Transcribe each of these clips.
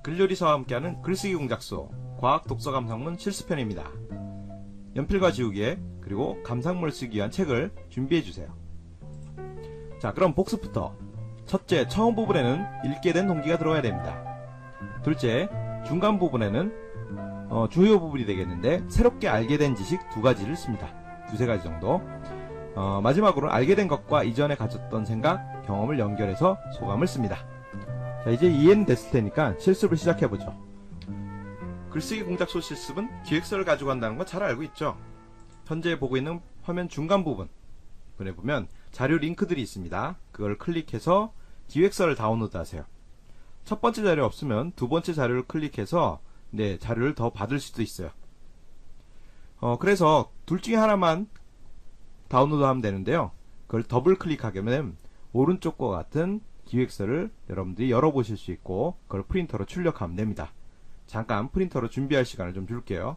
글요리사와 함께하는 글쓰기 공작소 과학 독서 감상문 실습편입니다. 연필과 지우개 그리고 감상문을 쓰기 위한 책을 준비해주세요. 자, 그럼 복습부터. 첫째, 처음 부분에는 읽게 된 동기가 들어가야 됩니다. 둘째, 중간 부분에는 주요 부분이 되겠는데 새롭게 알게 된 지식 두 가지를 씁니다. 두세 가지 정도. 마지막으로 알게 된 것과 이전에 가졌던 생각, 경험을 연결해서 소감을 씁니다. 자, 이제 이해는 됐을 테니까 실습을 시작해보죠. 글쓰기 공작소 실습은 기획서를 가지고 한다는 거 잘 알고 있죠? 현재 보고 있는 화면 중간 부분에 보면 자료 링크들이 있습니다. 그걸 클릭해서 기획서를 다운로드 하세요. 첫 번째 자료 없으면 두 번째 자료를 클릭해서 자료를 더 받을 수도 있어요. 그래서 둘 중에 하나만 다운로드 하면 되는데요. 그걸 더블 클릭하게 되면 오른쪽과 같은 기획서를 여러분들이 열어보실 수 있고 그걸 프린터로 출력하면 됩니다. 잠깐 프린터로 준비할 시간을 좀 줄게요.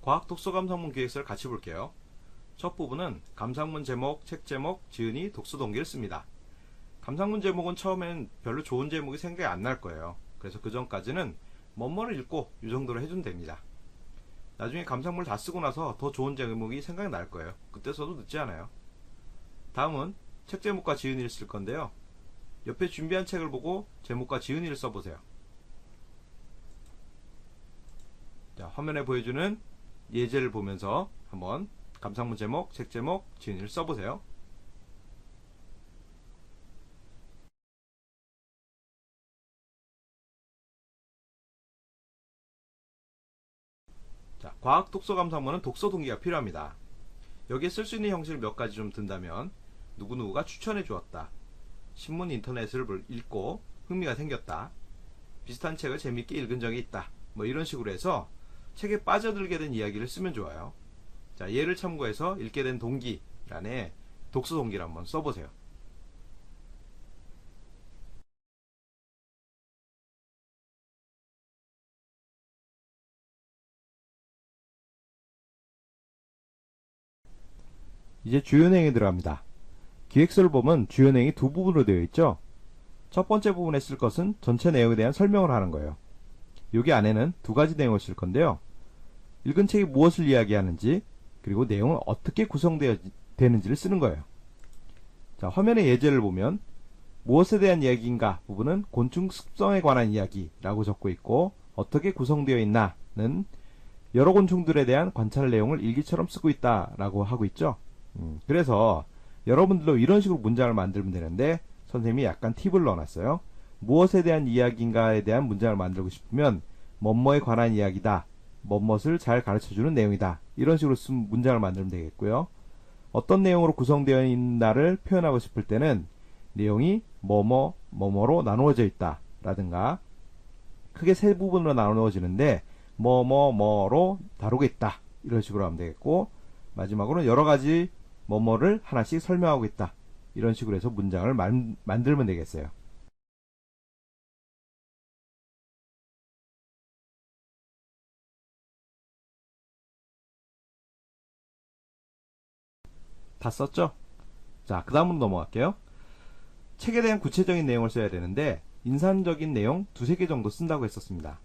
과학 독서 감상문 기획서를 같이 볼게요. 첫 부분은 감상문 제목, 책 제목, 지은이 독서 동기를 씁니다. 감상문 제목은 처음엔 별로 좋은 제목이 생각이 안 날 거예요. 그래서 그 전까지는 뭐뭐를 읽고 이 정도로 해주면 됩니다. 나중에 감상문을 다 쓰고 나서 더 좋은 제목이 생각이 날 거예요. 그때 써도 늦지 않아요. 다음은 책 제목과 지은이를 쓸 건데요. 옆에 준비한 책을 보고 제목과 지은이를 써보세요. 자, 화면에 보여주는 예제를 보면서 한번 감상문 제목, 책 제목, 지은이를 써보세요. 자, 과학 독서 감상문은 독서 동기가 필요합니다. 여기에 쓸 수 있는 형식을 몇 가지 좀 든다면 누구누구가 추천해 주었다, 신문 인터넷을 읽고 흥미가 생겼다, 비슷한 책을 재밌게 읽은 적이 있다, 뭐 이런 식으로 해서 책에 빠져들게 된 이야기를 쓰면 좋아요. 자, 얘를 참고해서 읽게 된 동기란에 독서 동기를 한번 써보세요. 이제 주요 내용에 들어갑니다. 기획서를 보면 주요 내용이 두 부분으로 되어 있죠. 첫 번째 부분에 쓸 것은 전체 내용에 대한 설명을 하는 거예요. 여기 안에는 두 가지 내용을 쓸 건데요. 읽은 책이 무엇을 이야기하는지 그리고 내용은 어떻게 구성되는지를 쓰는 거예요. 자, 화면의 예제를 보면 무엇에 대한 이야기인가 부분은 곤충 습성에 관한 이야기라고 적고 있고 어떻게 구성되어 있나는 여러 곤충들에 대한 관찰 내용을 일기처럼 쓰고 있다라고 하고 있죠. 그래서 여러분들도 이런 식으로 문장을 만들면 되는데 선생님이 약간 팁을 넣어놨어요. 무엇에 대한 이야기인가에 대한 문장을 만들고 싶으면 뭐뭐에 관한 이야기다, 뭐뭇을 잘 가르쳐주는 내용이다, 이런 식으로 쓴 문장을 만들면 되겠고요. 어떤 내용으로 구성되어 있나를 표현하고 싶을 때는 내용이 뭐뭐 뭐뭐로 나누어져 있다 라든가 크게 세 부분으로 나누어지는데 뭐뭐뭐로 다루고 있다, 이런 식으로 하면 되겠고, 마지막으로는 여러가지 뭐뭐를 하나씩 설명하고 있다, 이런 식으로 해서 문장을 만들면 되겠어요. 다 썼죠? 자, 그 다음으로 넘어갈게요. 책에 대한 구체적인 내용을 써야 되는데 인상적인 내용 두세 개 정도 쓴다고 했었습니다.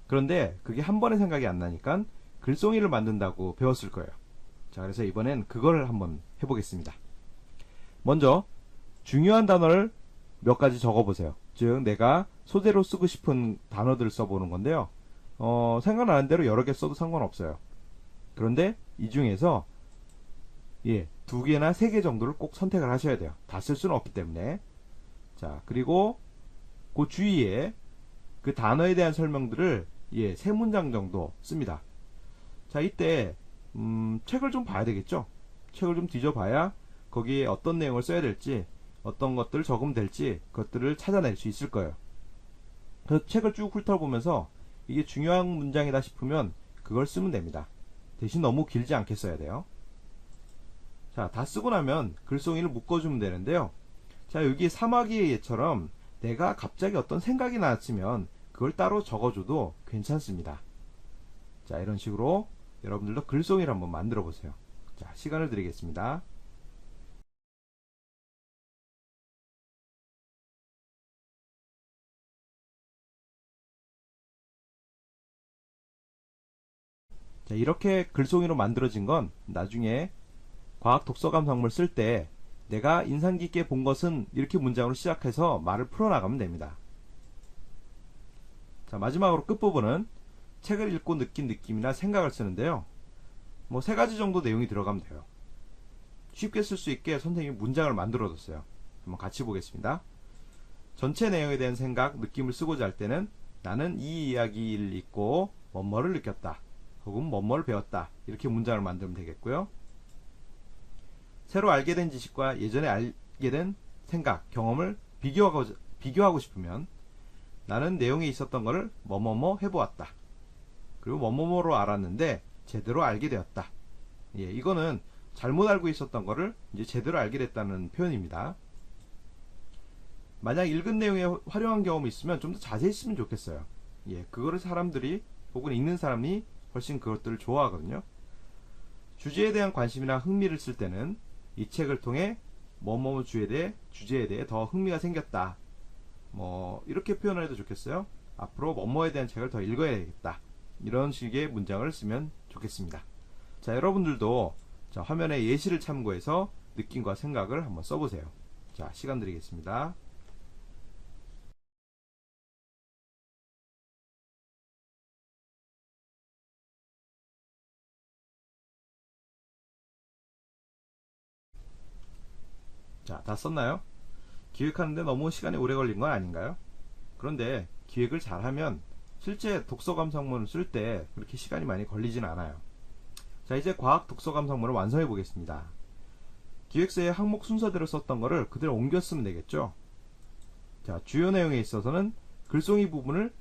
그런데 그게 한 번에 생각이 안 나니까 글송이를 만든다고 배웠을 거예요. 자, 그래서 이번엔 그걸 한번 해보겠습니다. 먼저 중요한 단어를 몇 가지 적어보세요. 즉 내가 소재로 쓰고 싶은 단어들을 써보는 건데요. 생각나는 대로 여러 개 써도 상관없어요. 그런데 이 중에서 두 개나 세 개 정도를 꼭 선택을 하셔야 돼요. 다 쓸 수는 없기 때문에. 자, 그리고 그 주위에 그 단어에 대한 설명들을 세 문장 정도 씁니다. 자, 이때 책을 좀 봐야 되겠죠. 책을 좀 뒤져봐야 거기에 어떤 내용을 써야 될지, 어떤 것들을 적으면 될지 그것들을 찾아낼 수 있을 거예요. 그래서 책을 쭉 훑어보면서 이게 중요한 문장이다 싶으면 그걸 쓰면 됩니다. 대신 너무 길지 않게 써야 돼요. 자, 다 쓰고 나면 글송이를 묶어주면 되는데요. 자, 여기 사마귀의 예처럼 내가 갑자기 어떤 생각이 났으면 그걸 따로 적어줘도 괜찮습니다. 자, 이런 식으로 여러분들도 글송이를 한번 만들어 보세요. 자, 시간을 드리겠습니다. 자, 이렇게 글송이로 만들어진 건 나중에 과학 독서 감상문을 쓸 때 내가 인상 깊게 본 것은 이렇게 문장으로 시작해서 말을 풀어나가면 됩니다. 자, 마지막으로 끝부분은 책을 읽고 느낀 느낌이나 생각을 쓰는데요. 뭐 3가지 정도 내용이 들어가면 돼요. 쉽게 쓸 수 있게 선생님이 문장을 만들어 뒀어요. 한번 같이 보겠습니다. 전체 내용에 대한 생각, 느낌을 쓰고자 할 때는 나는 이 이야기를 읽고 뭐뭐를 느꼈다. 혹은 뭐뭐를 배웠다. 이렇게 문장을 만들면 되겠고요. 새로 알게 된 지식과 예전에 알게 된 생각, 경험을 비교하고 싶으면 나는 내용에 있었던 것을 뭐뭐뭐 해보았다. 그리고 뭐뭐뭐로 알았는데 제대로 알게 되었다. 예, 이거는 잘못 알고 있었던 것을 이제 제대로 알게 됐다는 표현입니다. 만약 읽은 내용에 활용한 경험이 있으면 좀 더 자세히 쓰면 좋겠어요. 예, 그거를 사람들이 혹은 읽는 사람이 훨씬 그것들을 좋아하거든요. 주제에 대한 관심이나 흥미를 쓸 때는 이 책을 통해 뭐뭐 주제에 대해 더 흥미가 생겼다. 뭐 이렇게 표현을 해도 좋겠어요. 앞으로 뭐뭐에 대한 책을 더 읽어야겠다. 이런 식의 문장을 쓰면 좋겠습니다. 자, 여러분들도 자, 화면에 예시를 참고해서 느낌과 생각을 한번 써보세요. 자, 시간 드리겠습니다. 자, 다 썼나요? 기획하는데 너무 시간이 오래 걸린 건 아닌가요? 그런데 기획을 잘하면 실제 독서 감상문을 쓸 때 그렇게 시간이 많이 걸리진 않아요. 자, 이제 과학 독서 감상문을 완성해 보겠습니다. 기획서의 항목 순서대로 썼던 거를 그대로 옮겨 쓰면 되겠죠. 자, 주요 내용에 있어서는 글송이 부분을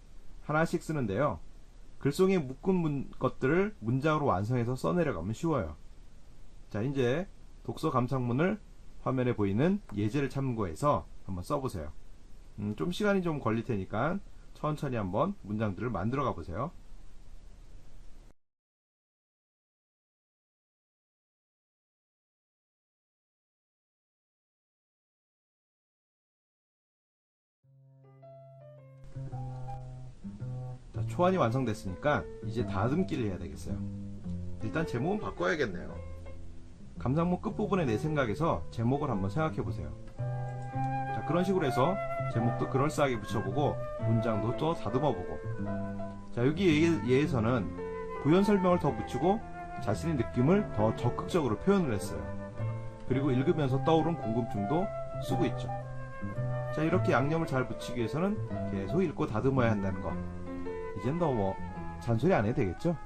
하나씩 쓰는데요. 글송에 묶은 것들을 문장으로 완성해서 써내려가면 쉬워요. 자, 이제 독서 감상문을 화면에 보이는 예제를 참고해서 한번 써보세요. 좀 시간이 좀 걸릴 테니까 천천히 한번 문장들을 만들어 가보세요. 자, 초안이 완성됐으니까 이제 다듬기를 해야 되겠어요. 일단 제목은 바꿔야겠네요. 감상문 끝부분에 내 생각에서 제목을 한번 생각해 보세요. 자, 그런 식으로 해서 제목도 그럴싸하게 붙여보고 문장도 또 다듬어 보고. 자, 여기 예에서는 부연 설명을 더 붙이고 자신의 느낌을 더 적극적으로 표현을 했어요. 그리고 읽으면서 떠오른 궁금증도 쓰고 있죠. 자, 이렇게 양념을 잘 붙이기 위해서는 계속 읽고 다듬어야 한다는 거. 이젠 너 잔소리 안 해도 되겠죠?